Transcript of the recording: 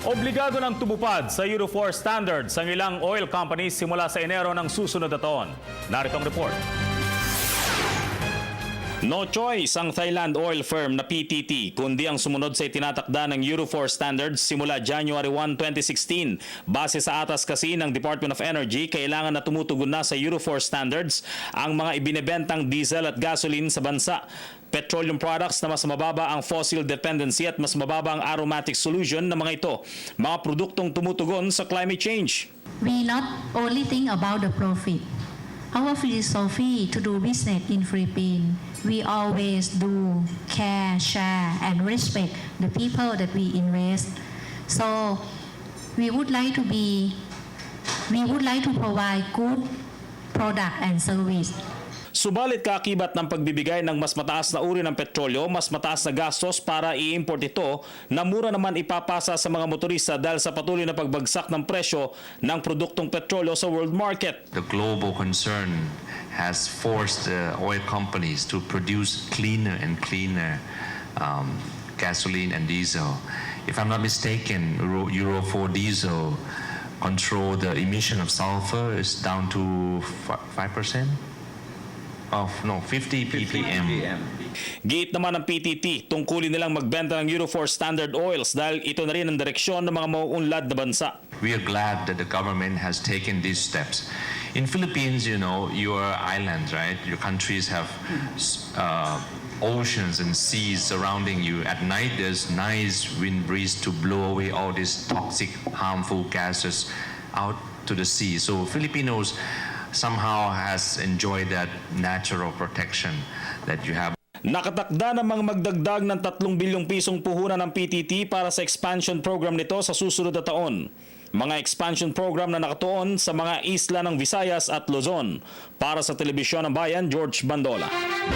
Obligado ng tumupad sa Euro 4 standards ang ilang oil companies simula sa Enero ng susunod na taon. Narito ang report. No choice ang Thailand oil firm na PTT kundi ang sumunod sa itinatakda ng Euro 4 standards simula January 1, 2016. Base sa atas kasi ng Department of Energy, kailangan na tumutugon na sa Euro 4 standards ang mga ibinebentang diesel at gasoline sa bansa. Petroleum products na mas mababa ang fossil dependency at mas mababa ang aromatic solution na mga ito, mga produktong tumutugon sa climate change. We not only think about the profit. Our philosophy to do business in Philippines, we always do care, share, and respect the people that we invest. So we would like to provide good product and service. Subalit kaakibat ng pagbibigay ng mas mataas na uri ng petrolyo, mas mataas na gastos para i-import ito na mura naman ipapasa sa mga motorista dahil sa patuloy na pagbagsak ng presyo ng produktong petrolyo sa world market. The global concern has forced oil companies to produce cleaner and cleaner gasoline and diesel. If I'm not mistaken, Euro 4 diesel control the emission of sulfur is down to 5%? 50 ppm. Giit naman ng PTT, tungkulin nilang magbenta ng Euro 4 standard oils dahil ito na rin ang direksyon ng mga mauunlad na bansa. We are glad that the government has taken these steps. In Philippines, you know, you are islands, right? Your countries have oceans and seas surrounding you. At night, there's nice wind breeze to blow away all these toxic, harmful gases out to the sea. So Filipinos somehow has enjoyed that natural protection that you have. Nakatakda namang magdagdag ng 3 bilyong pisong puhunan ng PTT para sa expansion program nito sa susunod na taon. Mga expansion program na nakatuon sa mga isla ng Visayas at Luzon. Para sa Telebisyon ng Bayan, George Bandola.